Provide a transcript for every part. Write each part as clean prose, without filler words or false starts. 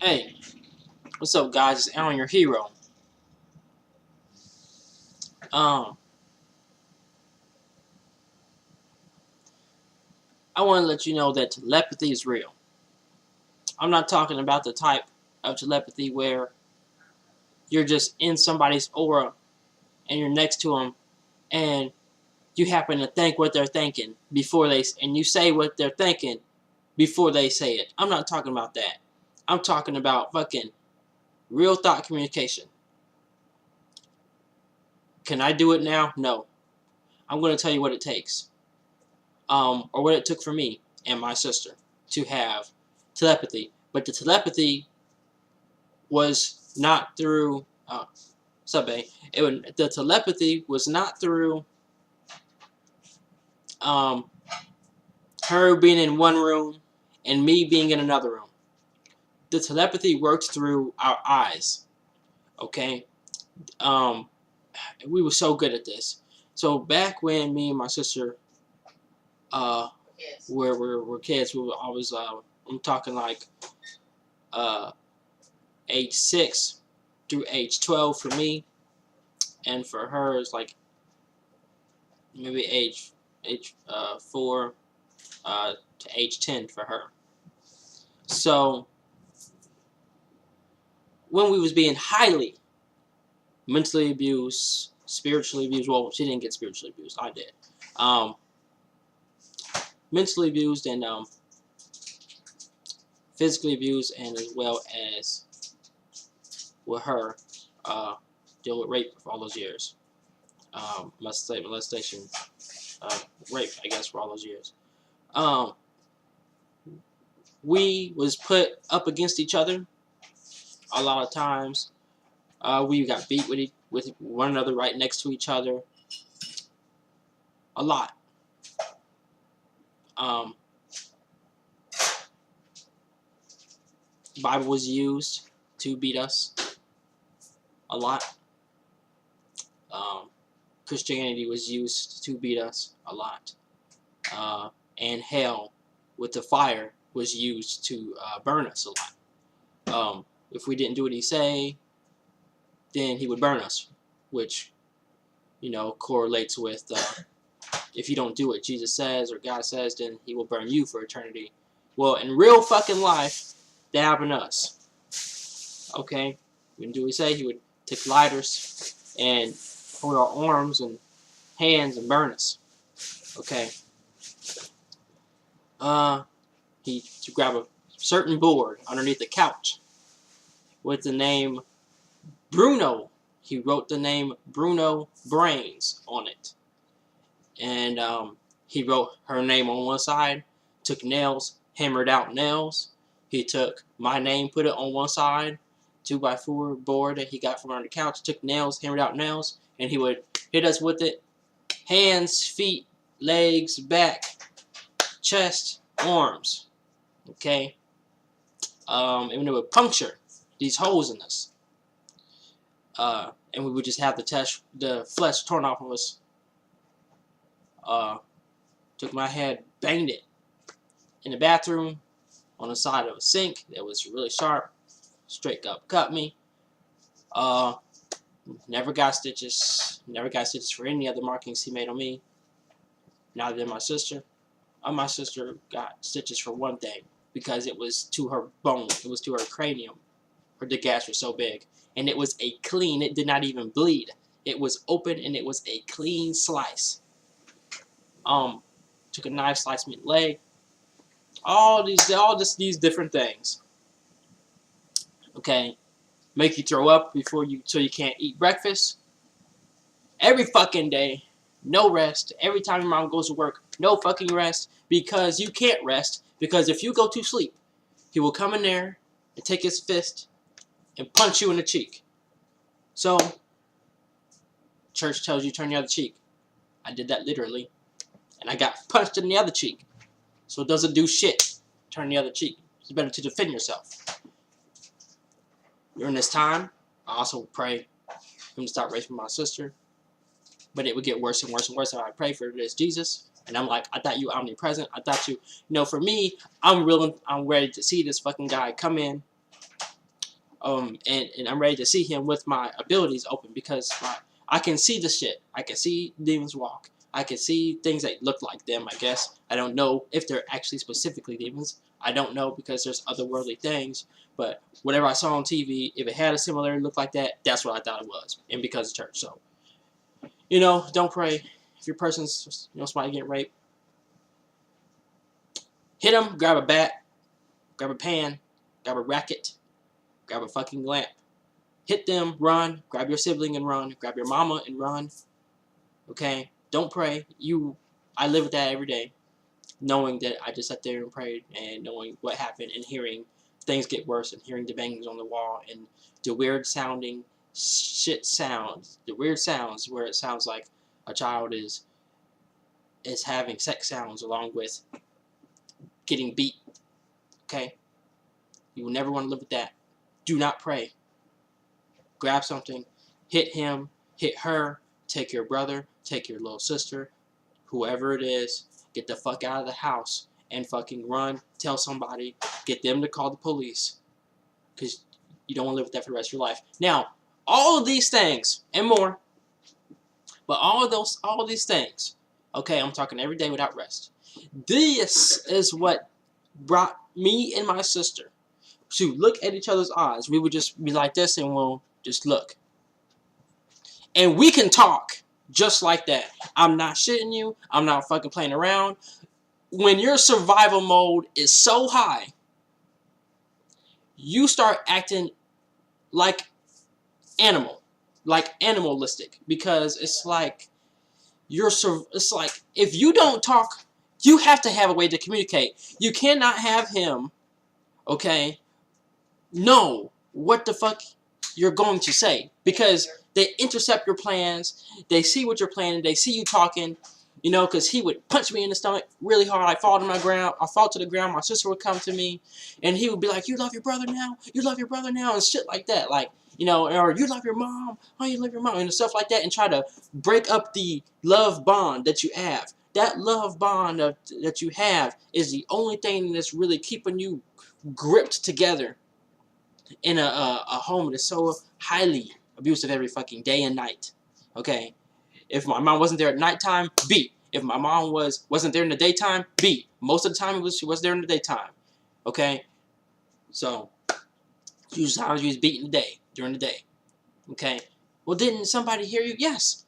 Hey, what's up, guys? It's Alan, your hero. Um, I want to let you know that telepathy is real. I'm not talking about the type of telepathy where you're just in somebody's aura and you're next to them and you happen to think what they're thinking and you say what they're thinking before they say it. I'm not talking about that. I'm talking about fucking real thought communication. Can I do it now? No. I'm going to tell you what it takes. Or what it took for me and my sister to have telepathy. But the telepathy was not through the telepathy was not through um, her being in one room and me being in another room. The telepathy works through our eyes. Okay, um, we were so good at this. So back when me and my sister were kids, I'm talking like uh, age 6 through age 12 for me, and for her it's like maybe age 4 to age 10 for her. So when we was being highly mentally abused, spiritually abused, well, she didn't get spiritually abused, I did. Mentally abused and physically abused, and as well as with her deal with rape for all those years. Molestation, rape, I guess, for all those years. We was put up against each other a lot of times. We got beat with one another right next to each other a lot. The Bible was used to beat us a lot. Christianity was used to beat us a lot. And hell with the fire was used to burn us a lot. If we didn't do what he say, then he would burn us, which, you know, correlates with if you don't do what Jesus says or God says, then he will burn you for eternity. Well, in real fucking life, that happened to us. Okay? We didn't do what he said. He would take lighters and hold our arms and hands and burn us. Okay? He to grab a certain board underneath the couch with the name Bruno. He wrote the name Bruno Brains on it. And he wrote her name on one side, took nails, hammered out nails. He took my name, put it on one side, 2x4 board that he got from under the couch, took nails, hammered out nails, and he would hit us with it. Hands, feet, legs, back, chest, arms. Okay? And it would puncture these holes in us. And we would just have the flesh torn off of us. Took my head, banged it in the bathroom on the side of a sink that was really sharp. Straight up cut me. Never got stitches. Never got stitches for any other markings he made on me. Neither did my sister. My sister got stitches for one thing, because it was to her bone. It was to her cranium. Her dick ass was so big. And it was a clean, it did not even bleed. It was open and it was a clean slice. Took a knife, sliced me in the leg. All these different things. Okay. Make you throw up so you can't eat breakfast. Every fucking day. No rest. Every time your mom goes to work, no fucking rest. Because you can't rest. Because if you go to sleep, he will come in there and take his fist and punch you in the cheek. So, church tells you turn the other cheek. I did that literally. And I got punched in the other cheek. So it doesn't do shit. Turn the other cheek. It's better to defend yourself. During this time, I also pray him to stop raping my sister. But it would get worse and worse and worse. So I pray for this Jesus. And I'm like, I thought you omnipresent. I thought you know, for me, I'm ready to see this fucking guy come in And I'm ready to see him with my abilities open, because I can see the shit. I can see demons walk. I can see things that look like them, I guess. I don't know if they're actually specifically demons. I don't know, because there's otherworldly things. But whatever I saw on TV, if it had a similar look like that, that's what I thought it was. And because of church. So, you know, don't pray. If your person's, you know, somebody getting raped, hit them, grab a bat, grab a pan, grab a racket, grab a fucking lamp. Hit them, run, grab your sibling and run, grab your mama and run. Okay? Don't pray. I live with that every day, knowing that I just sat there and prayed, and knowing what happened, and hearing things get worse, and hearing the bangings on the wall, and the weird sounding shit sounds. The weird sounds where it sounds like a child is having sex sounds along with getting beat. Okay? You will never want to live with that. Do not pray. Grab something, hit him, hit her, take your brother, take your little sister, whoever it is, get the fuck out of the house and fucking run, tell somebody, get them to call the police, because you don't want to live with that for the rest of your life. Now, all of these things and more, but all of these things, okay, I'm talking every day without rest. This is what brought me and my sister to look at each other's eyes. We would just be like this, and we'll just look. And we can talk just like that. I'm not shitting you. I'm not fucking playing around. When your survival mode is so high, you start acting like animalistic, because it's like it's like, if you don't talk, you have to have a way to communicate. You cannot have him, okay, know what the fuck you're going to say, because they intercept your plans. They see what you're planning. They see you talking, you know, because he would punch me in the stomach really hard. I fall to the ground. My sister would come to me, and he would be like, "You love your brother now? You love your brother now?" and shit like that. Like, you know, or "You love your mom? Oh, you love your mom?" and stuff like that, and try to break up the love bond that you have. That love bond that you have is the only thing that's really keeping you gripped together in a home that's so highly abusive every fucking day and night. Okay? If my mom wasn't there at nighttime, B. If my mom wasn't there in the daytime, B. Most of the time she was there in the daytime. Okay? So, sometimes she was beating during the day. Okay? Well, didn't somebody hear you? Yes.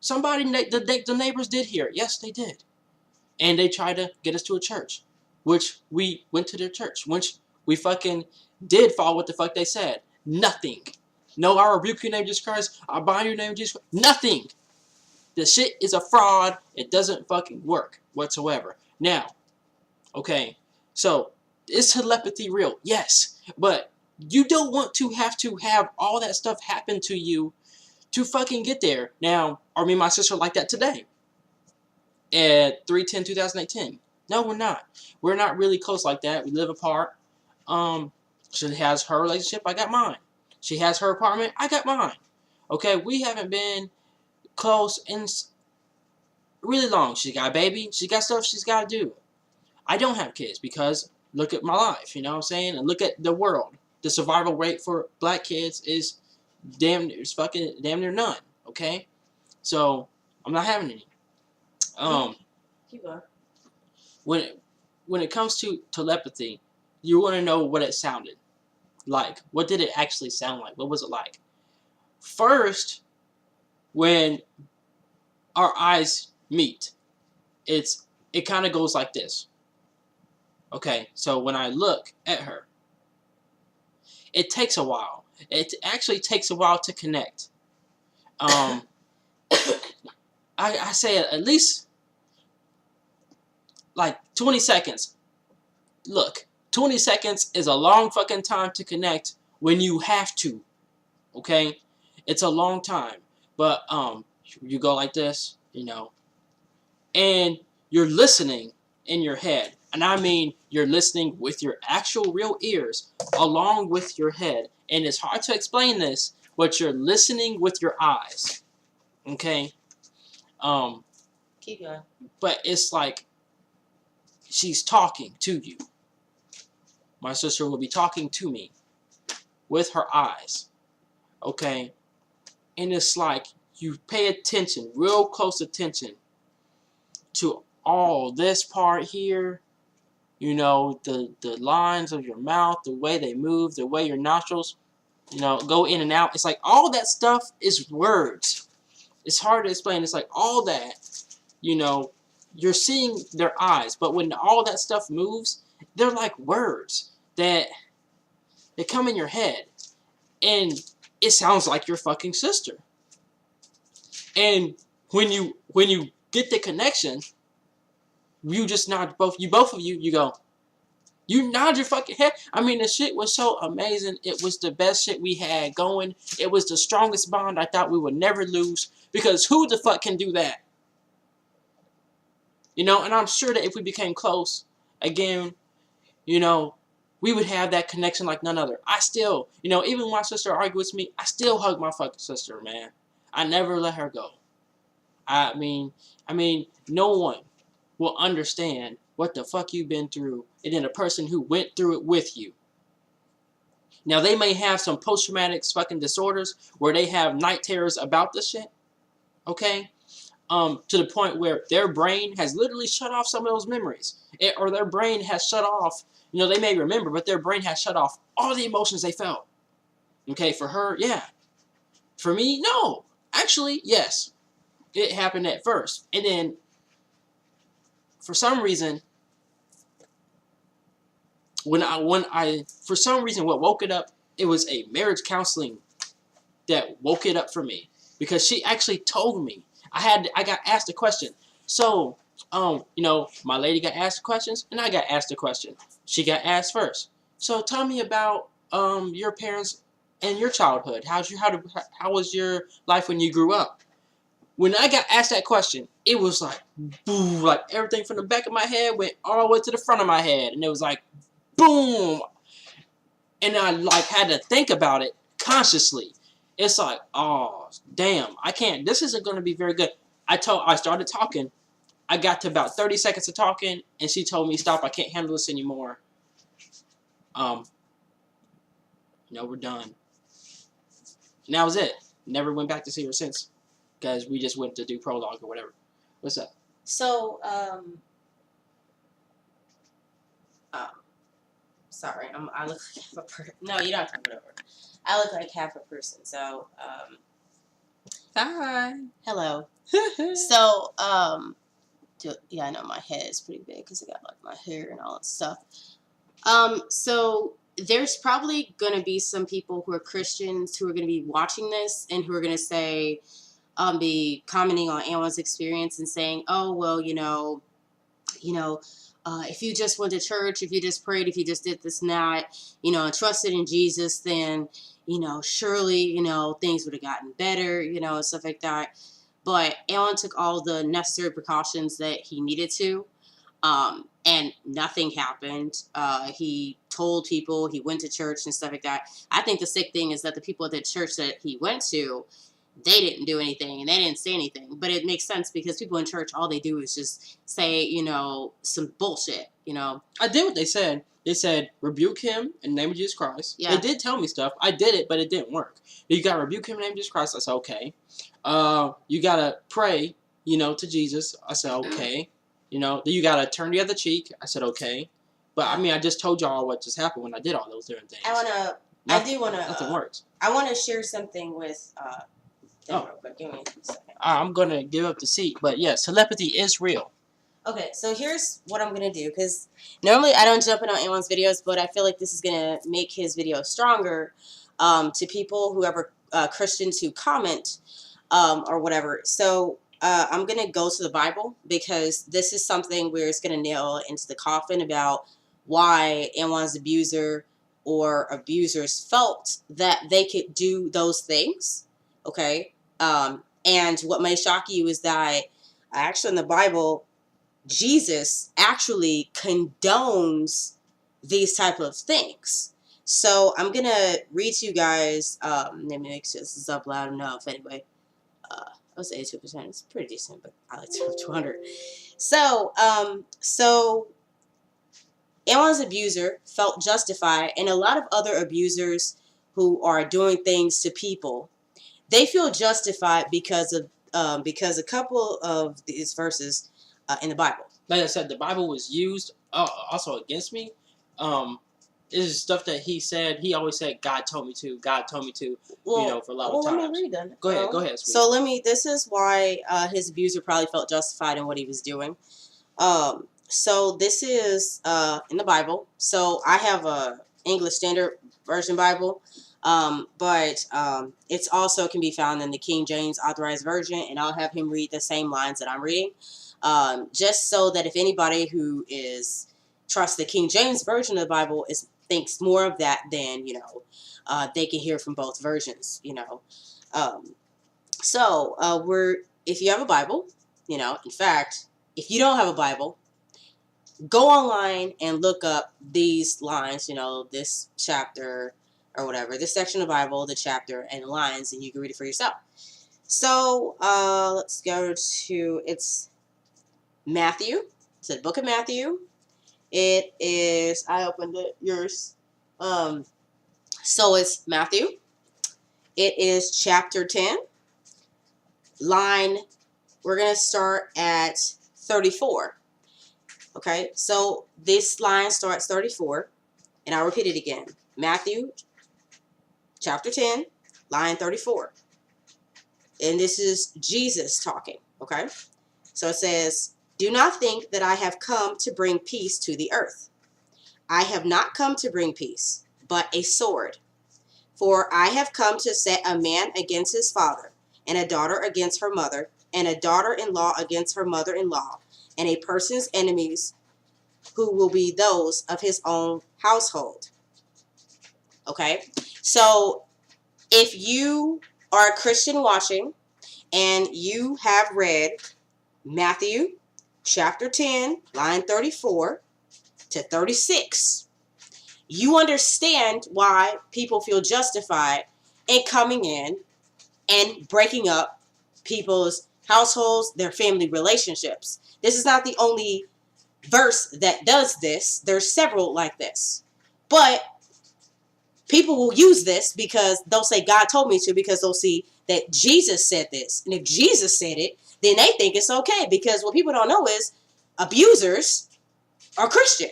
The neighbors did hear it. Yes, they did. And they tried to get us to a church, which we went to their church, which we fucking did follow what the fuck they said. Nothing. No, I rebuke your name, Jesus Christ. I bind your name, Jesus Christ. Nothing. The shit is a fraud. It doesn't fucking work whatsoever. Now, okay, so is telepathy real? Yes, but you don't want to have all that stuff happen to you to fucking get there. Now, are me and my sister like that today? At 3/10/2018. No, we're not. We're not really close like that. We live apart. She has her relationship. I got mine. She has her apartment. I got mine. Okay, we haven't been close in really long. She got a baby. She got stuff she's got to do. I don't have kids because look at my life. You know what I'm saying? And look at the world. The survival rate for black kids is damn near none. Okay, so I'm not having any. Keep going. When it comes to telepathy, you want to know what it sounded like. What did it actually sound like? What was it like? First, when our eyes meet, it kind of goes like this. Okay, so when I look at her, it takes a while. It actually takes a while to connect. I say at least like 20 seconds. Look, 20 seconds is a long fucking time to connect when you have to. Okay? It's a long time. But you go like this, you know. And you're listening in your head. And I mean you're listening with your actual real ears along with your head. And it's hard to explain this, but you're listening with your eyes. Okay? Keep going. But it's like she's talking to you. My sister will be talking to me. with her eyes. Okay? And it's like you pay attention, real close attention to all this part here. You know, the lines of your mouth, the way they move, the way your nostrils, you know, go in and out. It's like all that stuff is words. It's hard to explain. It's like all that, you know, you're seeing their eyes, but when all that stuff moves, they're like words that they come in your head, and it sounds like your fucking sister. And when you get the connection, you just nod both of you go. You nod your fucking head. I mean, the shit was so amazing. It was the best shit we had going. It was the strongest bond I thought we would never lose. Because who the fuck can do that? You know, and I'm sure that if we became close again, you know, we would have that connection like none other. I still, you know, even when my sister argued with me, I still hug my fucking sister, man. I never let her go. I mean, no one will understand what the fuck you've been through, and then a person who went through it with you. Now, they may have some post-traumatic fucking disorders where they have night terrors about this shit, okay? To the point where their brain has literally shut off some of those memories. Or their brain has shut off, you know, they may remember, but their brain has shut off all the emotions they felt. Okay, for her, yeah. For me, no. Actually, yes. It happened at first. And then, for some reason, for some reason, what woke it up, it was a marriage counseling that woke it up for me. Because she actually told me. I got asked a question. So, you know, my lady got asked questions, and I got asked a question. She got asked first. So tell me about your parents and your childhood. How was your life when you grew up? When I got asked that question, it was like, boom, like everything from the back of my head went all the way to the front of my head, and it was like, boom, and I like had to think about it consciously. It's like, oh damn, I can't. This isn't going to be very good. I started talking. I got to about 30 seconds of talking, and she told me, stop. I can't handle this anymore. No, we're done. And that was it. Never went back to see her since, because we just went to do prologue or whatever. What's up? So, sorry, I look like half a person. No, you don't have to put over. I look like half a person. So, Hi. hello. So, yeah, I know my head is pretty big because I got like my hair and all that stuff. So there's probably going to be some people who are Christians who are going to be watching this and who are going to say, be commenting on Anna's experience and saying, oh, well, if you just went to church, if you just prayed, if you just did this and that, and trusted in Jesus, then, surely, things would have gotten better, and stuff like that. But Alan took all the necessary precautions that he needed to. And nothing happened. He told people, he went to church and stuff like that. I think the sick thing is that the people at the church that he went to, they didn't do anything and they didn't say anything. But it makes sense because people in church, all they do is just say, some bullshit, I did what they said. They said, rebuke him in the name of Jesus Christ. Yeah. They did tell me stuff. I did it, but it didn't work. You got to rebuke him in the name of Jesus Christ. I said, okay. You got to pray, to Jesus. I said, okay. Then you got to turn the other cheek. I said, okay. But, I just told y'all what just happened when I did all those different things. Nothing works. I want to share something with, real quick. Give me a second. I'm going to give up the seat. But, yes, telepathy is real. Okay, so here's what I'm going to do. Because normally I don't jump in on anyone's videos, but I feel like this is going to make his video stronger to people, whoever Christians who comment or whatever. So I'm going to go to the Bible because this is something where it's going to nail into the coffin about why anyone's abuser or abusers felt that they could do those things. Okay? And what may shock you is that actually in the Bible, Jesus actually condones these type of things. So I'm going to read to you guys, let me make sure this is up loud enough anyway. I would say 82%. It's pretty decent, but I like to 200. So Alan's abuser felt justified, and a lot of other abusers who are doing things to people, they feel justified because a couple of these verses in the Bible. Like I said, the Bible was used also against me. This is stuff that he said. He always said, "God told me to. God told me to." Well, for a lot of times. Let me read that. Go ahead. Go ahead. Sweetie. So this is why his abuser probably felt justified in what he was doing. So this is in the Bible. So I have a English Standard Version Bible, but it's also can be found in the King James Authorized Version, and I'll have him read the same lines that I'm reading, just so that if anybody who trusts the King James Version of the Bible thinks more of that, then they can hear from both versions. If you have a Bible, in fact, if you don't have a Bible, go online and look up these lines, this chapter or whatever, this section of the Bible, the chapter and the lines, and you can read it for yourself. So let's go to, it's Matthew. It's the book of Matthew. It is, I opened it, yours. So it's Matthew. It is chapter 10, line, we're going to start at 34. Okay, so this line starts 34, and I'll repeat it again. Matthew chapter 10, line 34. And this is Jesus talking, okay? So it says, "Do not think that I have come to bring peace to the earth. I have not come to bring peace, but a sword. For I have come to set a man against his father, and a daughter against her mother, and a daughter-in-law against her mother-in-law, and a person's enemies who will be those of his own household." Okay? So if you are a Christian watching and you have read Matthew chapter 10, line 34 to 36, you understand why people feel justified in coming in and breaking up people's households, their family relationships. This is not the only verse that does this. There's several like this. But people will use this because they'll say, "God told me to," because they'll see that Jesus said this. And if Jesus said it, then they think it's okay, because what people don't know is abusers are Christian.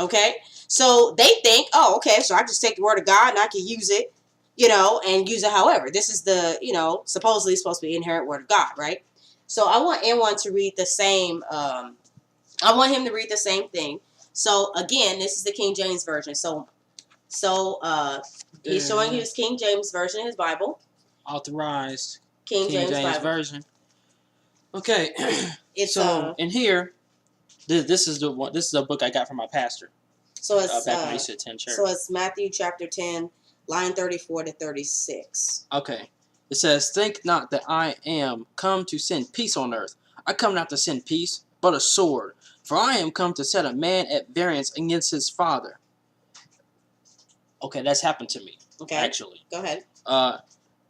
Okay? So they think, oh, okay, so I just take the word of God and I can use it, and use it however. This is the, supposedly supposed to be inherent word of God, right? So I want anyone to read the same, I want him to read the same thing. So again, this is the King James Version. So he's showing his King James Version of his Bible. Authorized King James Bible. Version. Okay. It's so in here, this is the one. This is a book I got from my pastor. So it's back when I used to attend church. So it's Matthew chapter 10, line 34 to 36. Okay. It says, "Think not that I am come to send peace on earth. I come not to send peace, but a sword. For I am come to set a man at variance against his father." Okay, that's happened to me. Okay. Actually. Go ahead.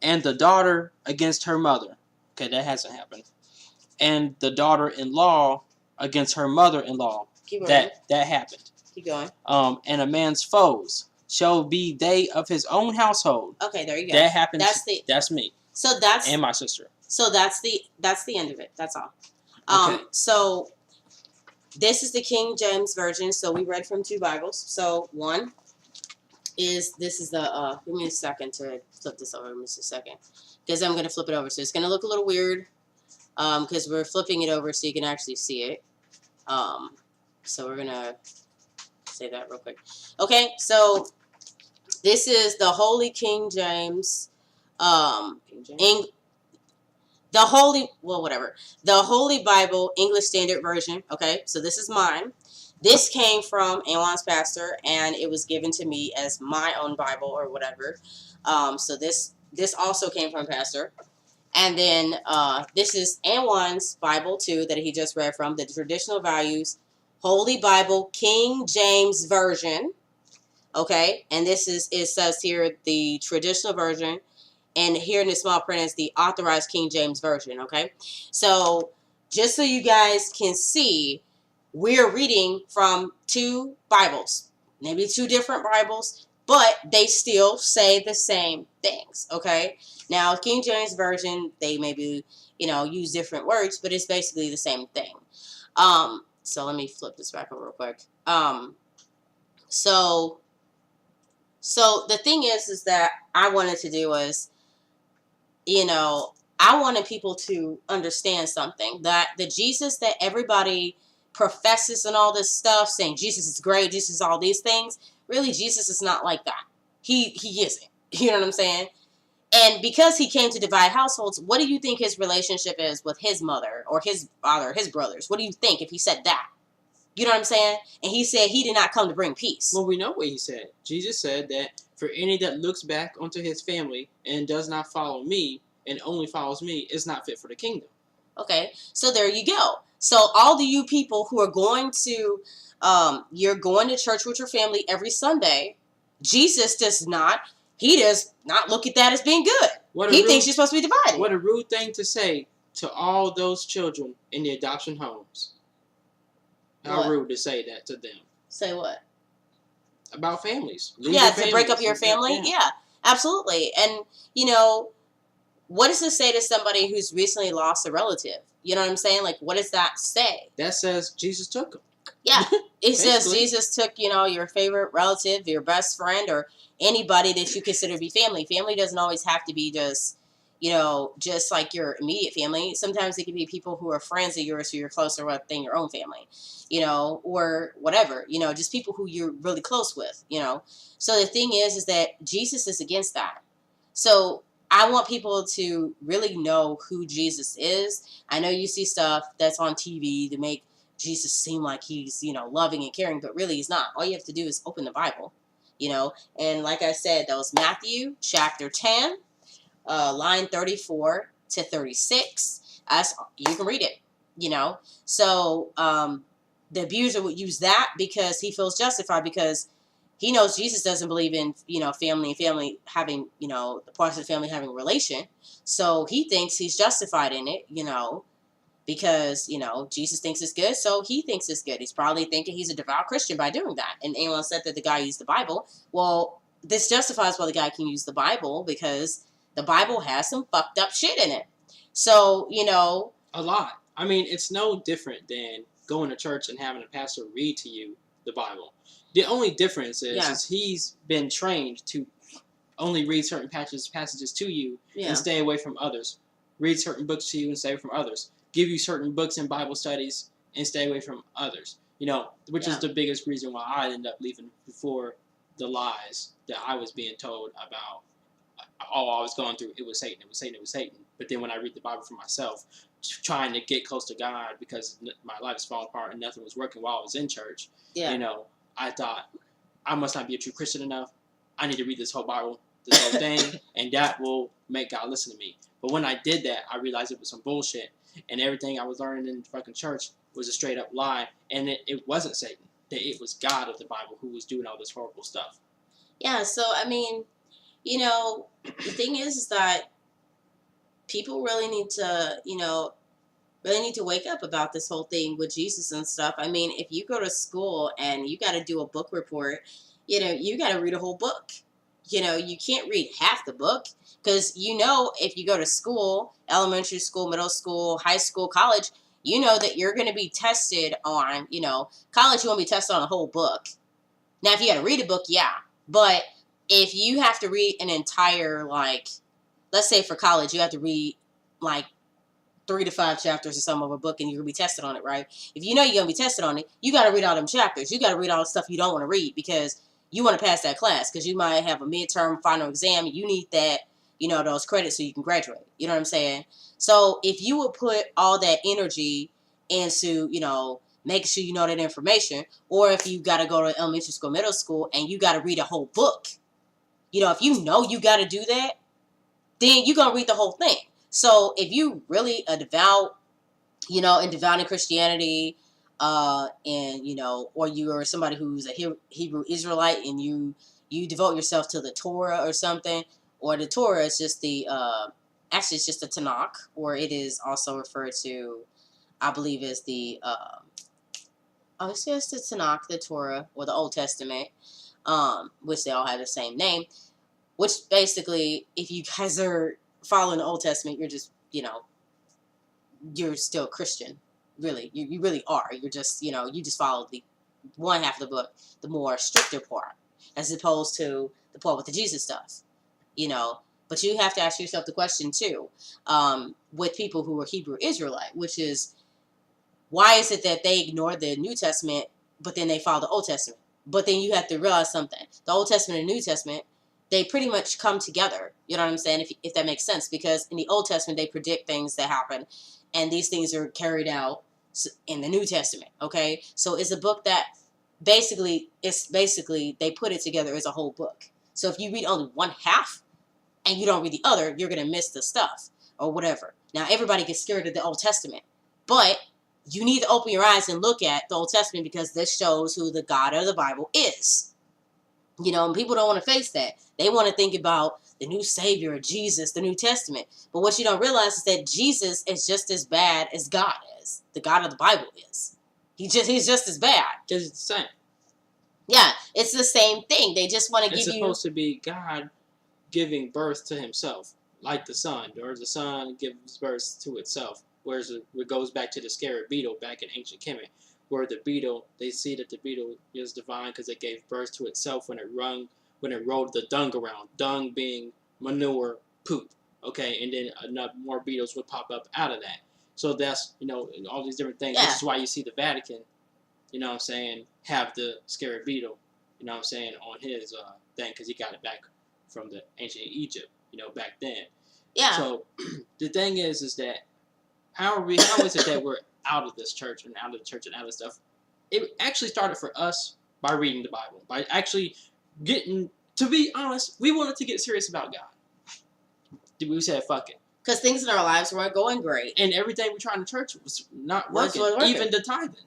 And the daughter against her mother. Okay, that hasn't happened. And the daughter-in-law against her mother-in-law. Keep going. That happened. Keep going. And a man's foes shall be they of his own household. Okay, there you go. That happened. That's me. So that's and my sister. So that's the end of it. That's all. Okay. So this is the King James Version. So we read from two Bibles. So one is, this is the give me a second to flip this over. Just a second, because I'm going to flip it over. So it's going to look a little weird, because we're flipping it over so you can actually see it. So we're going to say that real quick. Okay, so this is the Holy King James, the Holy Bible English Standard Version. Okay, so this is mine. This came from Anwan's pastor, and it was given to me as my own Bible or whatever. So this also came from pastor. And then this is Anwan's Bible too, that he just read from, the Traditional Values Holy Bible King James Version. Okay, and this is, it says here, the traditional version, and here in the small print is the Authorized King James Version. Okay, so just so you guys can see, we're reading from two Bibles, maybe two different Bibles, but they still say the same things, okay? Now, King James Version, they maybe, use different words, but it's basically the same thing. So let me flip this back over real quick. So the thing is that I wanted to do was, I wanted people to understand something, that the Jesus that everybody professes and all this stuff, saying Jesus is great, Jesus is all these things, really Jesus is not like that. He isn't. You know what I'm saying? And because he came to divide households, what do you think his relationship is with his mother or his father, his brothers? What do you think if he said that? You know what I'm saying? And he said he did not come to bring peace. Well, we know what he said. Jesus said that for any that looks back onto his family and does not follow me and only follows me is not fit for the kingdom. Okay, so there you go. So all of you people who are going to, you're going to church with your family every Sunday, Jesus does not, he does not look at that as being good. He thinks you're supposed to be divided. What a rude thing to say to all those children in the adoption homes. How rude to say that to them. Say what? About families. To break up your family? Yeah, absolutely. And, what does this say to somebody who's recently lost a relative? You know what I'm saying? Like, what does that say? That says Jesus took them. Yeah. It says Jesus took, your favorite relative, your best friend, or anybody that you consider to be family. Family doesn't always have to be just, just like your immediate family. Sometimes it can be people who are friends of yours who you're closer with than your own family, or whatever, just people who you're really close with, So the thing is that Jesus is against that. So I want people to really know who Jesus is. I know you see stuff that's on TV to make Jesus seem like he's, loving and caring, but really he's not. All you have to do is open the Bible, And like I said, that was Matthew chapter 10, line 34 to 36. You can read it, So the abuser would use that because he feels justified, because he knows Jesus doesn't believe in, family having, the parts of the family having a relation. So he thinks he's justified in it, because, Jesus thinks it's good. So he thinks it's good. He's probably thinking he's a devout Christian by doing that. And anyone said that the guy used the Bible. Well, this justifies why the guy can use the Bible, because the Bible has some fucked up shit in it. So, a lot. I mean, it's no different than going to church and having a pastor read to you the Bible. The only difference is he's been trained to only read certain passages to you and stay away from others. Read certain books to you and stay away from others. Give you certain books and Bible studies and stay away from others. Which is the biggest reason why I ended up leaving before the lies that I was being told about. All I was going through, it was Satan, it was Satan, it was Satan. But then when I read the Bible for myself, trying to get close to God because my life was falling apart and nothing was working while I was in church, I thought, I must not be a true Christian enough. I need to read this whole Bible, this whole thing, and that will make God listen to me. But when I did that, I realized it was some bullshit. And everything I was learning in fucking church was a straight up lie. And it wasn't Satan. It was God of the Bible who was doing all this horrible stuff. Yeah, so, I mean, the thing is that people really need to, wake up about this whole thing with Jesus and stuff. I mean, if you go to school and you got to do a book report, you got to read a whole book. You can't read half the book, because, if you go to school, elementary school, middle school, high school, college, that you're going to be tested on, college, you won't be tested on a whole book. Now, if you got to read a book, yeah. But if you have to read an entire, let's say for college, you have to read, 3 to 5 chapters or something of a book, and you're going to be tested on it, right? If you're going to be tested on it, you got to read all them chapters. You got to read all the stuff you don't want to read, because you want to pass that class, because you might have a midterm final exam. You need that, those credits so you can graduate. You know what I'm saying? So if you would put all that energy into, making sure you know that information, or if you got to go to elementary school, middle school, and you got to read a whole book, if you got to do that, then you're going to read the whole thing. So if you really a devout, and devout in Christianity, and, or you are somebody who's a Hebrew Israelite, and you devote yourself to the Torah or something, or the Torah is just actually it's just the Tanakh, or it is also referred to, I believe, as it's just the Tanakh, the Torah, or the Old Testament. which they all have the same name. Which basically, if you guys are following the Old Testament, you're just, you're still Christian. Really, you really are. You're just, you just follow the one half of the book, the more stricter part, as opposed to the part with the Jesus stuff. But you have to ask yourself the question too, with people who are Hebrew Israelite, which is, why is it that they ignore the New Testament, but then they follow the Old Testament? But then you have to realize something. The Old Testament and New Testament, they pretty much come together. You know what I'm saying? If that makes sense. Because in the Old Testament, they predict things that happen. And these things are carried out in the New Testament. Okay? So it's a book that basically, they put it together as a whole book. So if you read only one half and you don't read the other, you're going to miss the stuff or whatever. Now, everybody gets scared of the Old Testament. But you need to open your eyes and look at the Old Testament, because this shows who the God of the Bible is. And people don't want to face that. They want to think about the new Savior, Jesus, the New Testament. But what you don't realize is that Jesus is just as bad as God is. The God of the Bible is. He's just as bad. Because it's the same. Yeah, it's the same thing. They just want to give you... It's supposed to be God giving birth to himself, like the sun, or the sun gives birth to itself. Whereas it goes back to the scarab beetle back in ancient Kemet, where the beetle, they see that the beetle is divine because it gave birth to itself when it rolled the dung around. Dung being manure, poop. Okay, and then enough more beetles would pop up out of that. So that's, all these different things. Yeah. This is why you see the Vatican, have the scarab beetle, on his thing, because he got it back from the ancient Egypt, back then. Yeah. So the thing is that how is it that we're out of this church and out of the church and out of stuff? It actually started for us by reading the Bible, by actually getting, to be honest, we wanted to get serious about God. We said, fuck it. Because things in our lives weren't going great. And everything we tried in church was not working. Even the tithing.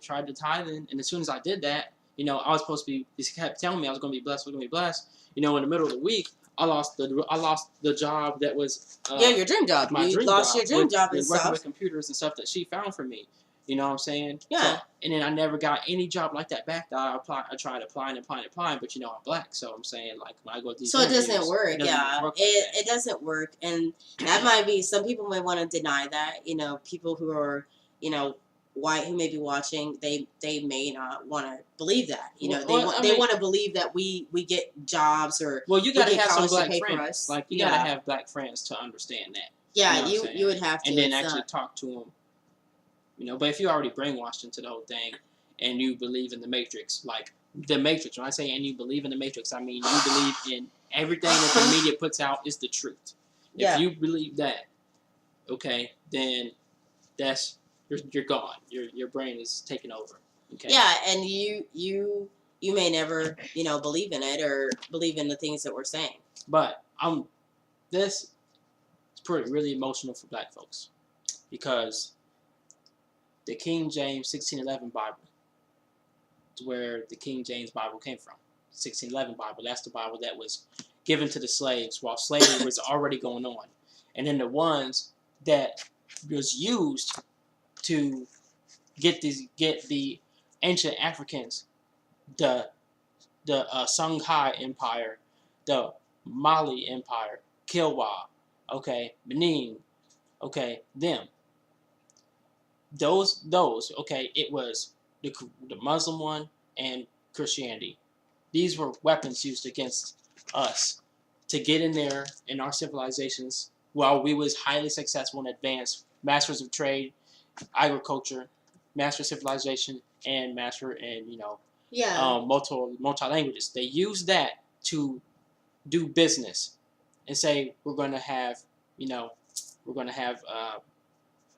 Tried the tithing. And as soon as I did that, I was supposed to be, he kept telling me I was going to be blessed, in the middle of the week, I lost the job that was your dream job. You lost your dream job and stuff. Working with computers and stuff that she found for me. You know what I'm saying? Yeah. So, and then I never got any job like that back. That I tried applying, but I'm black, so I'm saying, like, when I go to these it doesn't work. It doesn't work, and that might be, some people might want to deny that. People who are white who may be watching, they may not want to believe that. They want to believe that we get jobs, or you got to have some black friends. Like, you got to have black friends to understand that. Yeah, you would have to, and then actually talk to them. But if you're already brainwashed into the whole thing, and you believe in the Matrix, like the Matrix. When I say and you believe in the Matrix, I mean you believe in everything that the media puts out is the truth. If you believe that, okay, then that's you're gone. Your brain is taken over. Okay. Yeah, and you may never believe in it or believe in the things that we're saying. But this is really emotional for black folks, because the King James 1611 Bible is where the King James Bible came from. 1611 Bible, that's the Bible that was given to the slaves while slavery was already going on. And then the ones that was used to get the ancient Africans, the Songhai Empire, the Mali Empire, Kilwa, okay, Benin, okay, them. Those, okay, it was the Muslim one and Christianity. These were weapons used against us to get in there in our civilizations while we was highly successful and advanced, masters of trade, agriculture, master civilization, and master in, multi languages. They used that to do business and say, we're going to have,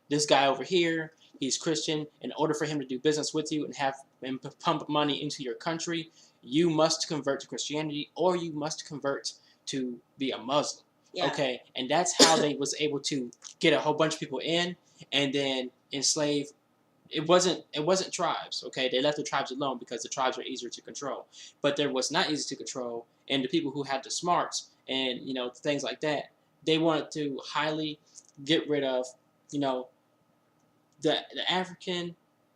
this guy over here, he's Christian. In order for him to do business with you and pump money into your country, you must convert to Christianity, or you must convert to be a Muslim. Yeah. Okay, and that's how they was able to get a whole bunch of people in and then enslave. It wasn't tribes. Okay, they left the tribes alone because the tribes were easier to control. But there was not easy to control, and the people who had the smarts and things like that, they wanted to highly get rid of the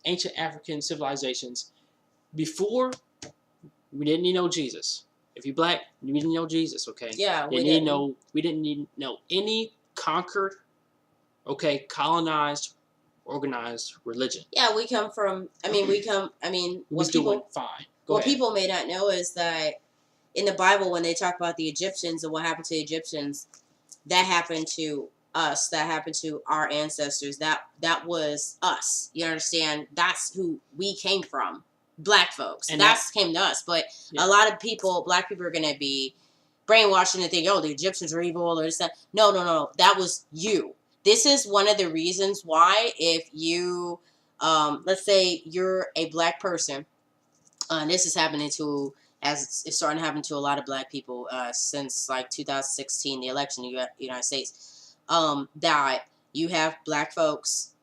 ancient African civilizations before we didn't need no Jesus. If you black, you didn't know Jesus, okay? Yeah, we didn't need no any conquered, okay, colonized, organized religion. Yeah, we come from. We was doing fine. What people may not know is that in the Bible, when they talk about the Egyptians and what happened to the Egyptians, that happened to us. That happened to our ancestors. That was us. You understand? That's who we came from. Black folks. And That's came to us. But a lot of people, black people, are gonna be brainwashed and think, oh, the Egyptians are evil or this that. No. That was you. This is one of the reasons why, if you, let's say you're a black person, this is happening to, as it's starting to happen to a lot of black people since like 2016, the election in the United States, that you have black folks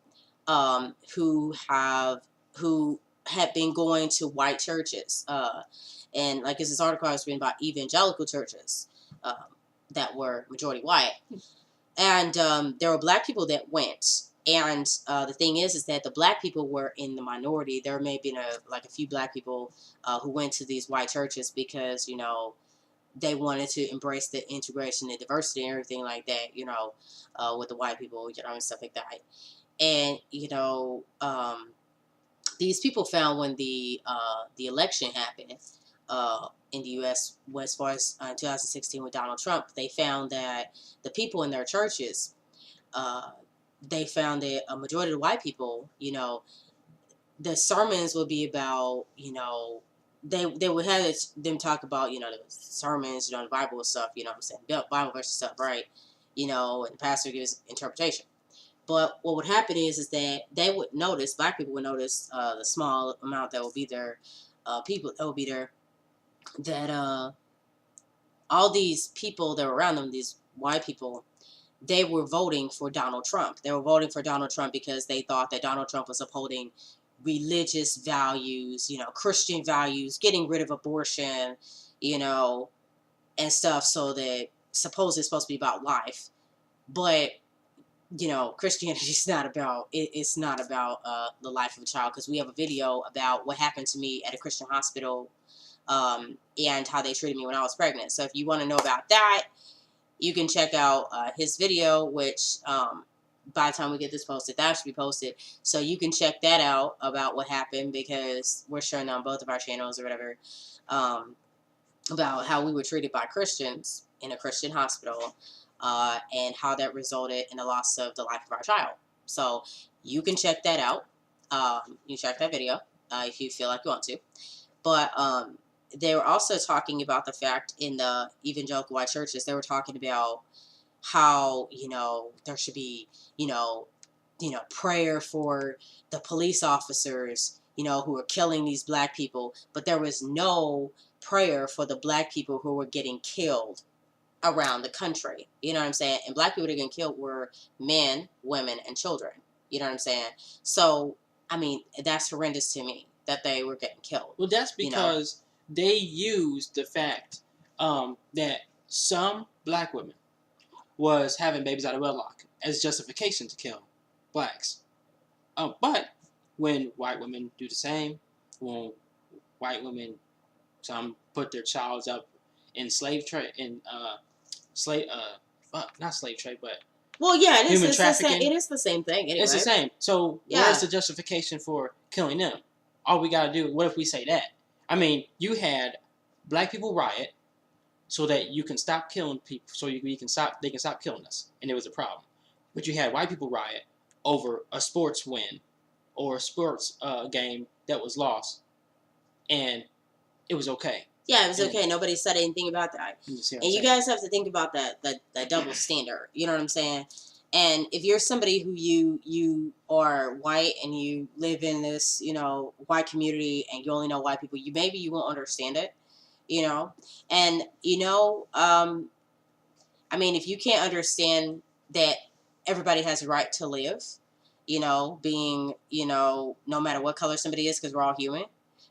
who have been going to white churches. And like this article I was reading about evangelical churches that were majority white. And there were black people that went. And the thing is that the black people were in the minority. There may have been a few black people who went to these white churches because, you know, they wanted to embrace the integration and diversity and everything like that, you know, with the white people, you know, and stuff like that. And, you know, these people found when the election happened in the U.S., as far as 2016 with Donald Trump, they found that the people in their churches, they found that a majority of the white people, you know, the sermons would be about, you know, they would have them talk about, you know, the sermons, you know, the Bible and stuff, you know what I'm saying, Bible verse stuff, right? You know, and the pastor gives interpretation. But what would happen is that they would notice, black people would notice the small amount that will be there, people that will be there, that all these people that were around them, these white people, they were voting for Donald Trump. They were voting for Donald Trump because they thought that Donald Trump was upholding religious values, you know, Christian values, getting rid of abortion, you know, and stuff, so that supposedly it's supposed to be about life. But you know, Christianity is not about it's not about the life of a child, because we have a video about what happened to me at a Christian hospital and how they treated me when I was pregnant. So if you want to know about that, you can check out his video, which by the time we get this posted, that should be posted. So you can check that out about what happened, because we're sharing on both of our channels or whatever, about how we were treated by Christians in a Christian hospital. And how that resulted in the loss of the life of our child. So you can check that out. You check that video if you feel like you want to. But they were also talking about the fact in the evangelical white churches, they were talking about how, you know, there should be, you know, prayer for the police officers, you know, who are killing these black people. But there was no prayer for the black people who were getting killed around the country. You know what I'm saying? And black people that getting killed were men, women, and children. You know what I'm saying? So, I mean, that's horrendous to me that they were getting killed. Well, that's because they used the fact that some black women was having babies out of wedlock as justification to kill blacks. But when white women do the same, when white women, some put their child up in slave trade, in not slave trade, but human trafficking. It is the same thing. Anyway. It's the same. So where's the justification for killing them? All we gotta do. What if we say that? I mean, you had black people riot so that you can stop killing people, so they can stop killing us, and it was a problem. But you had white people riot over a sports win or a sports game that was lost, and it was okay. Yeah, it was okay. Nobody said anything about that. And you guys have to think about that double standard. You know what I'm saying? And if you're somebody who you are white and you live in this, you know, white community and you only know white people, maybe you won't understand it, you know? And, you know, I mean, if you can't understand that everybody has a right to live, you know, being, you know, no matter what color somebody is, because we're all human.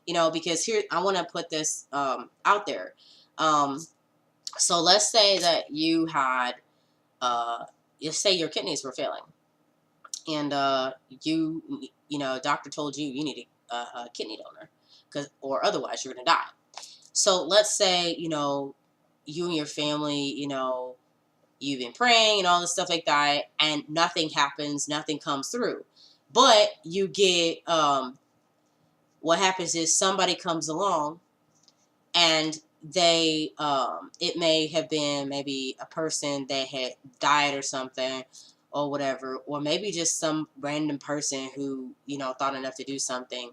You know, because here, I want to put this out there. So let's say that you had, let's say your kidneys were failing. And you know, a doctor told you need a kidney donor, or otherwise you're going to die. So let's say, you and your family, you've been praying and all this stuff like that, and nothing happens, nothing comes through. But you get, what happens is somebody comes along and they, it may have been maybe a person that had died or something or whatever, or maybe just some random person who, thought enough to do something,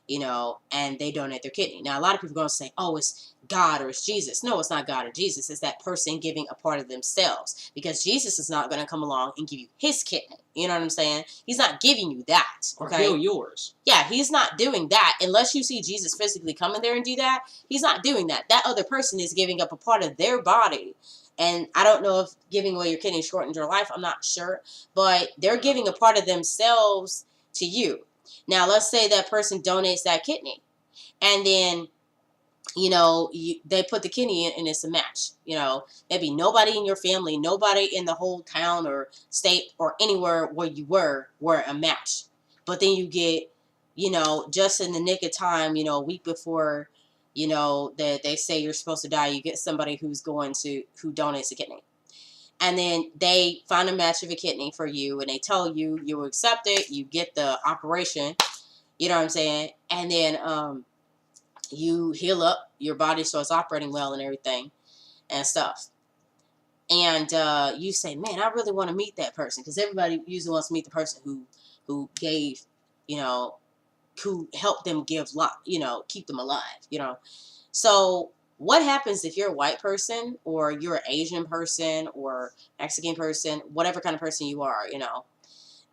and they donate their kidney. Now, a lot of people are going to say, oh, it's God or it's Jesus. No, it's not God or Jesus. It's that person giving a part of themselves, because Jesus is not going to come along and give you his kidney. You know what I'm saying? He's not giving you that. Or Okay? heal yours. Yeah, he's not doing that unless you see Jesus physically come in there and do that. He's not doing that. That other person is giving up a part of their body. And I don't know if giving away your kidney shortened your life. I'm not sure. But they're giving a part of themselves to you. Now, let's say that person donates that kidney. And then, they put the kidney in and it's a match. Maybe nobody in your family, nobody in the whole town or state or anywhere where you were a match. But then you get, just in the nick of time, a week before, that they say you're supposed to die, you get somebody who donates a kidney. And then they find a match of a kidney for you, and they tell you will accept it, you get the operation, you know what I'm saying? And then you heal up, your body starts operating well and everything and stuff. And you say, man, I really want to meet that person, because everybody usually wants to meet the person who gave, who helped them give life, keep them alive, So what happens if you're a white person or you're an Asian person or Mexican person, whatever kind of person you are,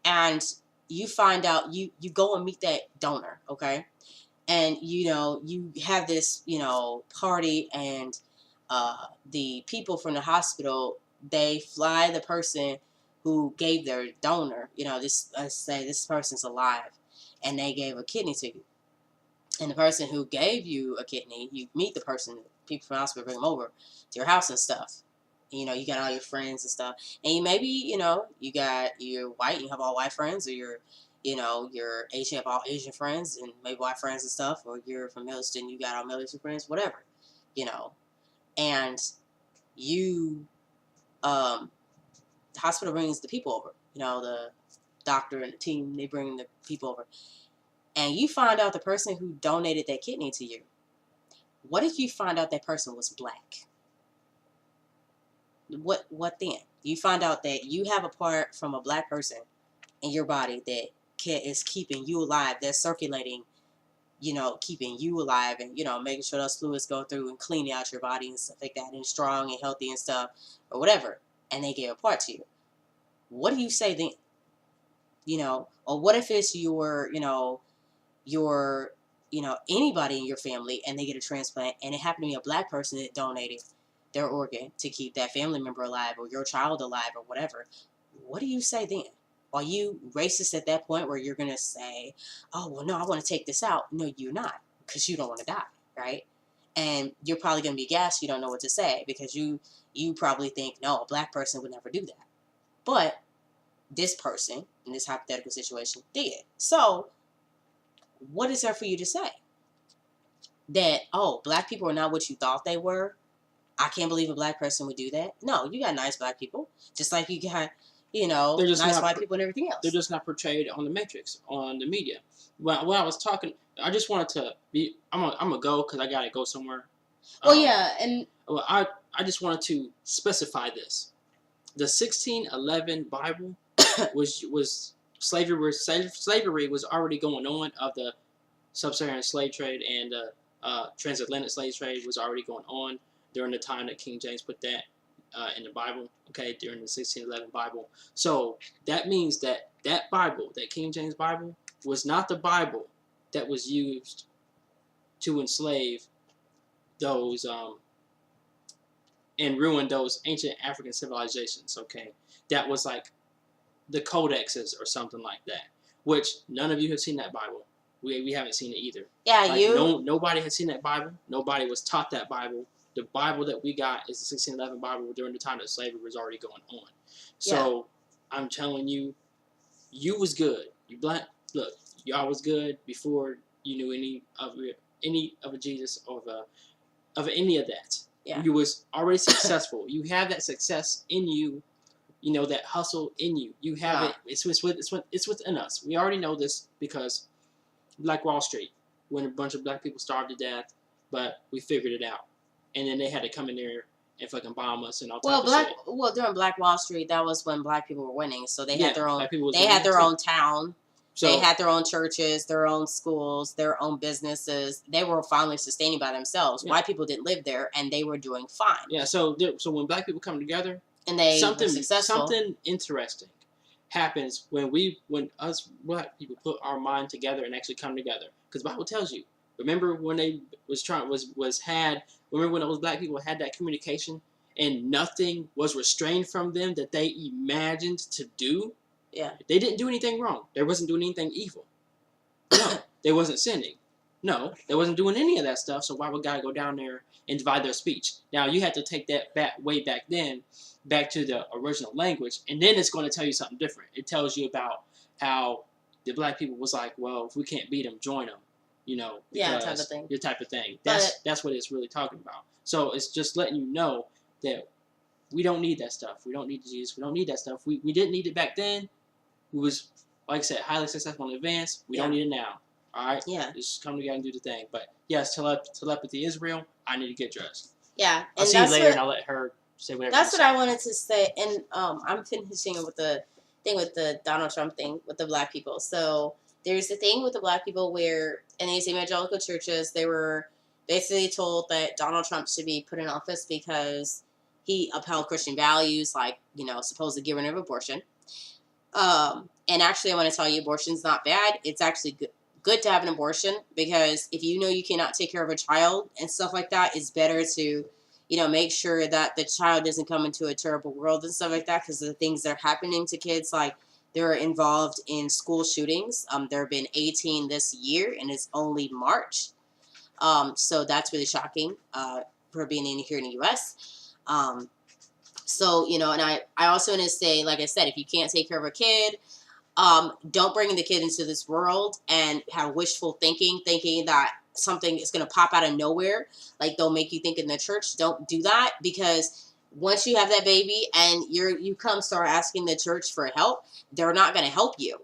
and you find out, you go and meet that donor, okay? And, you have this, party, and the people from the hospital, they fly the person who gave their donor, let's say this person's alive, and they gave a kidney to you. And the person who gave you a kidney, you meet the person, people from the hospital bring them over to your house and stuff. You got all your friends and stuff. And you're white, you have all white friends, or you're Asian, you have all Asian friends, and maybe white friends and stuff, or you're from Middle Eastern, you got all Middle Eastern friends, whatever, And you, the hospital brings the people over, the doctor and the team, they bring the people over. And you find out the person who donated that kidney to you. What if you find out that person was black? What then? You find out that you have a part from a black person in your body that is keeping you alive, that's circulating, keeping you alive, and, making sure those fluids go through and cleaning out your body and stuff like that, and strong and healthy and stuff, or whatever, and they gave a part to you. What do you say then? Or what if it's anybody in your family, and they get a transplant, and it happened to be a black person that donated their organ to keep that family member alive, or your child alive, or whatever? What do you say then? Are you racist at that point, where you're going to say, oh, well, no, I want to take this out? No, you're not, because you don't want to die, right? And you're probably going to be gassed. You don't know what to say, because you probably think, no, a black person would never do that. But this person, in this hypothetical situation, did. So what is there for you to say? That, oh, black people are not what you thought they were? I can't believe a black person would do that. No, you got nice black people, just like you got, nice white people and everything else. They're just not portrayed on the Matrix, on the media. When I was talking, I just wanted to be. I'm gonna go because I gotta go somewhere. Well, yeah, and well, I just wanted to specify this. The 1611 Bible was slavery. Slavery was already going on, of the sub-Saharan slave trade, and transatlantic slave trade was already going on during the time that King James put that in the Bible, okay, during the 1611 Bible. So that means that Bible, that King James Bible, was not the Bible that was used to enslave those and ruin those ancient African civilizations, okay? That was like the codexes or something like that, which none of you have seen that Bible. We haven't seen it either. Yeah, nobody had seen that Bible. Nobody was taught that Bible. The Bible that we got is the 1611 Bible during the time that slavery was already going on. So I'm telling you, you was good. You black. Look, y'all was good before you knew any of a Jesus or of any of that. Yeah. You was already successful. You have that success in you. You know, that hustle in you. You have it. It's within us. We already know this because Black Wall Street, when a bunch of black people starved to death, but we figured it out, and then they had to come in there and fucking bomb us and all type of shit. Well, during Black Wall Street, that was when black people were winning, so they had their own. They had their own town. So, they had their own churches, their own schools, their own businesses. They were finally sustaining by themselves. Yeah. White people didn't live there, and they were doing fine. Yeah. So when black people come together, and they something were successful. Something interesting happens when us black people put our mind together and actually come together. Because the Bible tells you. Remember when they remember when those black people had that communication and nothing was restrained from them that they imagined to do? Yeah. They didn't do anything wrong. They wasn't doing anything evil. No. They wasn't sinning. No. They wasn't doing any of that stuff, so why would God go down there and divide their speech? Now, you have to take that way back then, back to the original language, and then it's going to tell you something different. It tells you about how the black people was like, well, if we can't beat them, join them. You know, type of thing. Your type of thing. That's what it's really talking about. So it's just letting you know that we don't need that stuff. We don't need Jesus. We don't need that stuff. We didn't need it back then. We was, like I said, highly successful in advance. We don't need it now. All right? Yeah. Just come together and do the thing. But yes, telepathy is real. I need to get dressed. Yeah. I'll see you later, and I'll let her say whatever. That's what I wanted to say. And I'm finishing with the thing with the Donald Trump thing with the black people. So there's the thing with the black people where in these evangelical churches, they were basically told that Donald Trump should be put in office because he upheld Christian values, like, you know, supposedly getting rid of abortion. And actually, I want to tell you, abortion's not bad. It's actually good to have an abortion because if you know you cannot take care of a child and stuff like that, it's better to, you know, make sure that the child doesn't come into a terrible world and stuff like that because of the things that are happening to kids, like they're involved in school shootings. There have been 18 this year, and it's only March. So that's really shocking for being here in the U.S. So, you know, and I also want to say, like I said, if you can't take care of a kid, don't bring the kid into this world and have wishful thinking that something is going to pop out of nowhere. Like they'll make you think in the church. Don't do that because once you have that baby and you come start asking the church for help, they're not going to help you.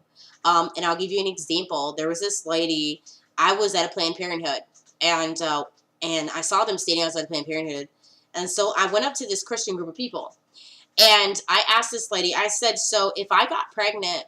And I'll give you an example. There was this lady, I was at a Planned Parenthood, and I saw them standing outside Planned Parenthood. And so I went up to this Christian group of people, and I asked this lady, I said, so if I got pregnant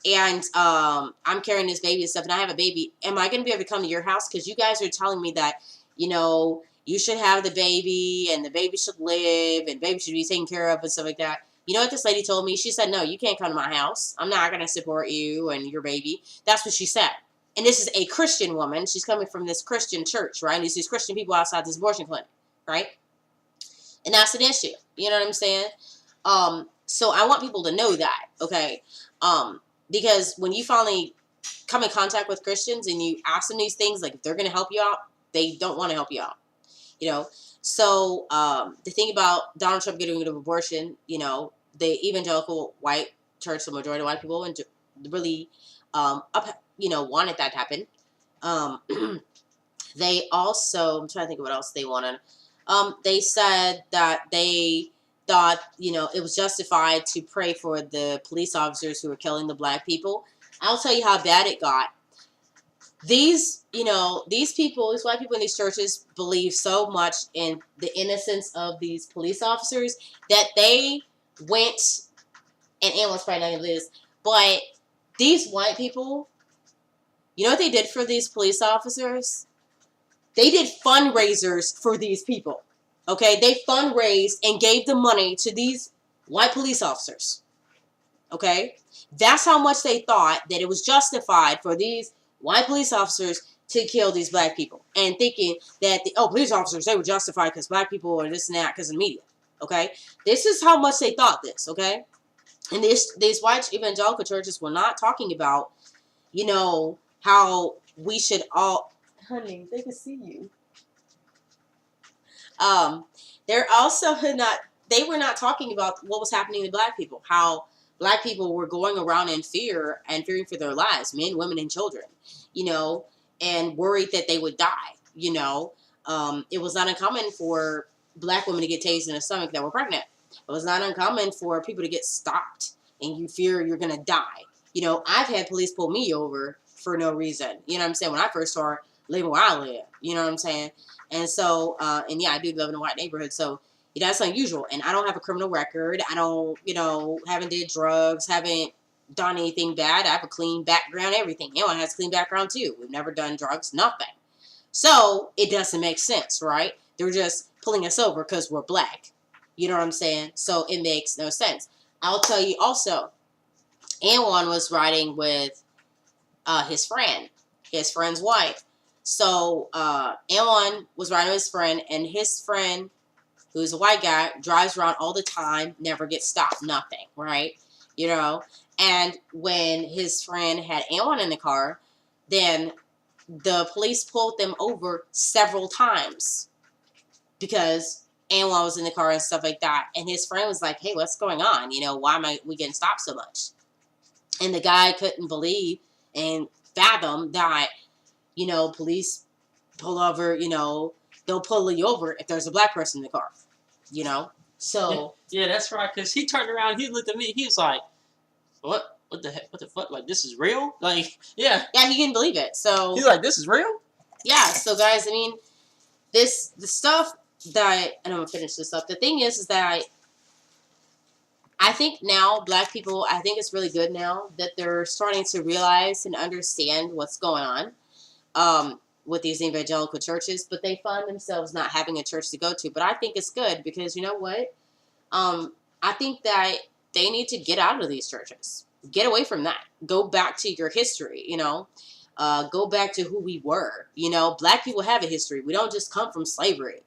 and I'm carrying this baby and stuff, and I have a baby, am I going to be able to come to your house? Because you guys are telling me that, you know, you should have the baby, and the baby should live, and baby should be taken care of, and stuff like that. You know what this lady told me? She said, no, you can't come to my house. I'm not going to support you and your baby. That's what she said. And this is a Christian woman. She's coming from this Christian church, right? And there's these Christian people outside this abortion clinic, right? And that's an issue. You know what I'm saying? So I want people to know that, okay? Because when you finally come in contact with Christians and you ask them these things, like if they're going to help you out, they don't want to help you out. You know, so the thing about Donald Trump getting rid of abortion, you know, the evangelical white church, the majority of white people, and really, wanted that to happen. They also, I'm trying to think of what else they wanted. They said that they thought, you know, it was justified to pray for the police officers who were killing the black people. I'll tell you how bad it got. These people, these white people in these churches believe so much in the innocence of these police officers that they went, and Anna's probably not going to believe this, but these white people, you know what they did for these police officers? They did fundraisers for these people, okay? They fundraised and gave the money to these white police officers, okay? That's how much they thought that it was justified for these white police officers to kill these black people, and thinking that police officers, they were justified because black people are this and that because of the media, okay? This is how much they thought this, okay? And these white evangelical churches were not talking about, you know, how we should all, honey, they can see you. They're also they were not talking about what was happening to black people, how black people were going around in fear and fearing for their lives, men, women, and children, you know, and worried that they would die, you know. It was not uncommon for black women to get tased in the stomach that were pregnant. It was not uncommon for people to get stopped and you fear you're going to die. You know, I've had police pull me over for no reason. You know what I'm saying? When I first started living where I live, you know what I'm saying? And so, and yeah, I do live in a white neighborhood. So, you know, that's unusual. And I don't have a criminal record. I don't, you know, haven't did drugs, haven't done anything bad. I have a clean background, everything. Anyone has a clean background too. We've never done drugs, nothing. So it doesn't make sense, right? They're just pulling us over because we're black. You know what I'm saying? So it makes no sense. I'll tell you also, Anwan was riding with his friend's wife. So Anwan was riding with his friend, and his friend, who's a white guy, drives around all the time, never gets stopped, nothing, right? You know? And when his friend had Anwan in the car, then the police pulled them over several times because Anwan was in the car and stuff like that. And his friend was like, hey, what's going on? You know, why am we getting stopped so much? And the guy couldn't believe and fathom that, you know, police pull over, you know, they'll pull you over if there's a black person in the car, you know? So. Yeah, that's right. Because he turned around, he looked at me, he was like, what? What the heck? What the fuck? Like, this is real? Like, yeah. Yeah, he couldn't believe it. So. He's like, this is real? Yeah, so guys, I mean, the stuff that, and I'm going to finish this up. The thing is that I think now, black people, I think it's really good now that they're starting to realize and understand what's going on with these evangelical churches, but they find themselves not having a church to go to. But I think it's good because, you know what? I think that they need to get out of these churches. Get away from that. Go back to your history, you know. Go back to who we were. You know, black people have a history. We don't just come from slavery.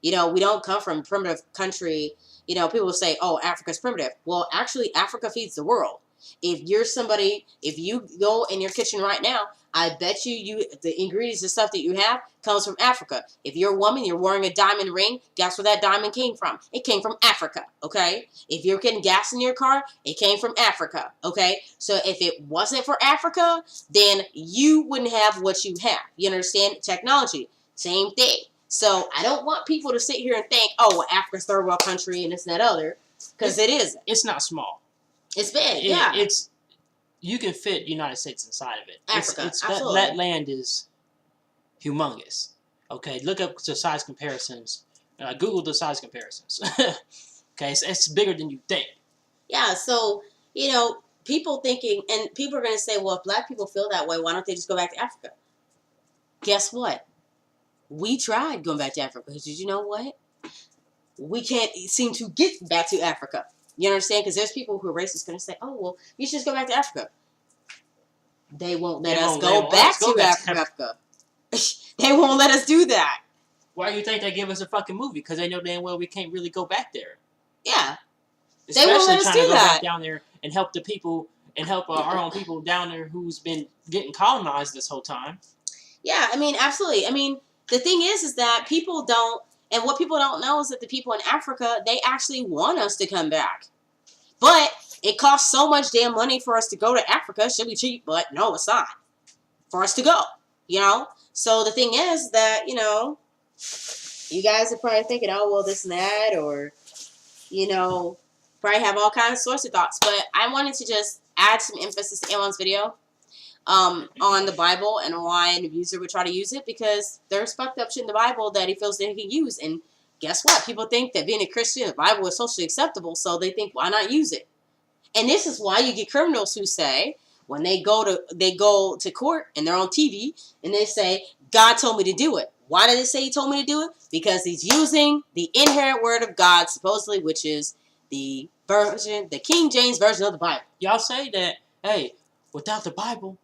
You know, we don't come from a primitive country. You know, people say, oh, Africa's primitive. Well, actually, Africa feeds the world. If you're somebody, if you go in your kitchen right now, I bet you the ingredients and stuff that you have comes from Africa. If you're a woman, you're wearing a diamond ring, guess where that diamond came from? It came from Africa, okay? If you're getting gas in your car, it came from Africa, okay? So if it wasn't for Africa, then you wouldn't have what you have. You understand? Technology, same thing. So I don't want people to sit here and think, oh, well, Africa's third world country and this and that other, because it isn't. It's not small. It's big, yeah. You can fit United States inside of it. Africa, absolutely. That land is humongous. Okay, look up the size comparisons. Google the size comparisons. Okay, it's bigger than you think. Yeah, so, you know, people thinking, and people are going to say, well, if black people feel that way, why don't they just go back to Africa? Guess what? We tried going back to Africa. Did you know what? We can't seem to get back to Africa. You understand? Because there's people who are racist going to say, oh, well, you should just go back to Africa. They won't let us go back to Africa. They won't let us do that. Why do you think they give us a fucking movie? Because they know damn well we can't really go back there. Yeah. Especially they won't let us trying do to go that. back down there and help the people and help our own people down there who's been getting colonized this whole time. Yeah, I mean, absolutely. I mean, the thing is that people don't, and what people don't know is that the people in Africa, they actually want us to come back. But it costs so much damn money for us to go to Africa. It should be cheap, but no, it's not. For us to go, you know? So the thing is that, you know, you guys are probably thinking, oh, well, this and that, or, you know, probably have all kinds of sorts of thoughts. But I wanted to just add some emphasis to Elon's video on the Bible and why an abuser would try to use it, because there's fucked up shit in the Bible that he feels that he can use. And guess what? People think that being a Christian, the Bible is socially acceptable, so they think, why not use it? And this is why you get criminals who say, when they go to court and they're on TV and they say, God told me to do it. Why did it say he told me to do it? Because he's using the inherent word of God, supposedly, which is the King James version of the Bible. Y'all say that, hey, without the Bible,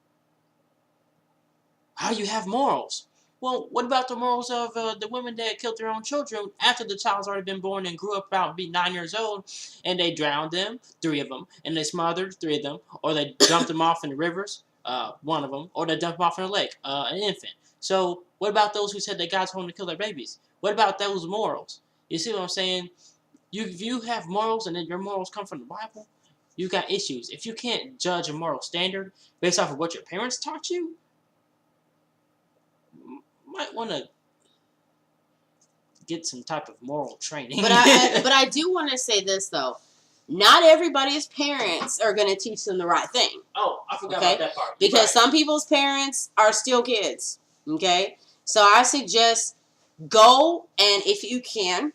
how do you have morals? Well, what about the morals of the women that killed their own children after the child's already been born and grew up about being 9 years old, and they drowned them, 3 of them, and they smothered 3 of them, or they dumped them off in the rivers, 1 of them, or they dumped them off in a lake, an infant. So what about those who said that God told them to kill their babies? What about those morals? You see what I'm saying? If you have morals and then your morals come from the Bible, you got issues. If you can't judge a moral standard based off of what your parents taught you, might want to get some type of moral training. But I do want to say this though. Not everybody's parents are going to teach them the right thing. Oh, I forgot about that part. Because some people's parents are still kids. Okay? So I suggest go, and if you can,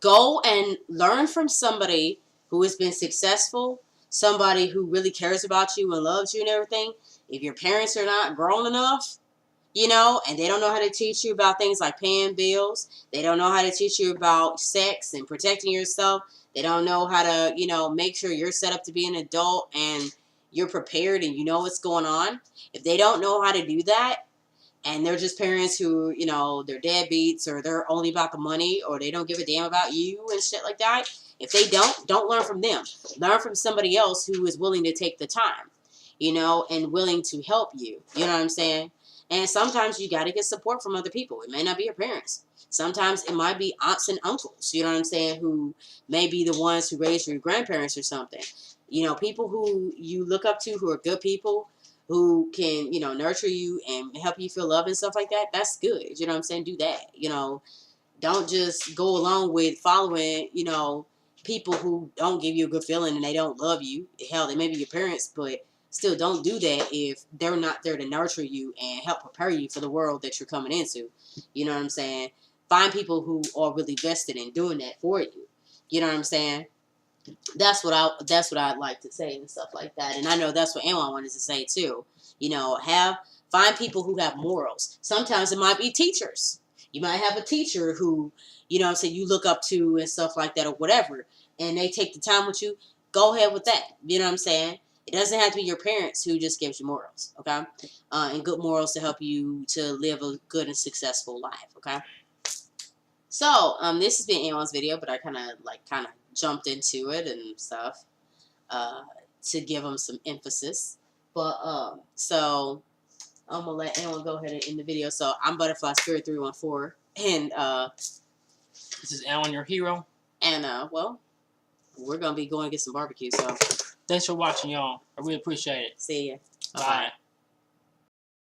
go and learn from somebody who has been successful, somebody who really cares about you and loves you and everything. If your parents are not grown enough, you know, and they don't know how to teach you about things like paying bills, they don't know how to teach you about sex and protecting yourself, they don't know how to, you know, make sure you're set up to be an adult and you're prepared and you know what's going on. If they don't know how to do that, and they're just parents who, you know, they're deadbeats, or they're only about the money, or they don't give a damn about you and shit like that. If they don't learn from them. Learn from somebody else who is willing to take the time, you know, and willing to help you. You know what I'm saying? And sometimes you got to get support from other people. It may not be your parents. Sometimes it might be aunts and uncles, you know what I'm saying, who may be the ones who raised your grandparents or something. You know, people who you look up to who are good people, who can, you know, nurture you and help you feel love and stuff like that, that's good. You know what I'm saying? Do that. You know, don't just go along with following, you know, people who don't give you a good feeling and they don't love you. Hell, they may be your parents, but still don't do that if they're not there to nurture you and help prepare you for the world that you're coming into. You know what I'm saying? Find people who are really vested in doing that for you. You know what I'm saying? That's what I'd like to say and stuff like that. And I know that's what Anwan wanted to say too. You know, find people who have morals. Sometimes it might be teachers. You might have a teacher who, you know what I'm saying, you look up to and stuff like that or whatever, and they take the time with you. Go ahead with that. You know what I'm saying? It doesn't have to be your parents who just gives you morals, okay? And good morals to help you to live a good and successful life, okay? So, this has been Anwan's video, but I kind of jumped into it and stuff to give them some emphasis. But, so, I'm going to let Anwan go ahead and end the video. So, I'm Butterfly Spirit 314, and, this is Alan, your hero. And, well, we're going to be going to get some barbecue, so. Thanks for watching, y'all. I really appreciate it. See ya. Bye.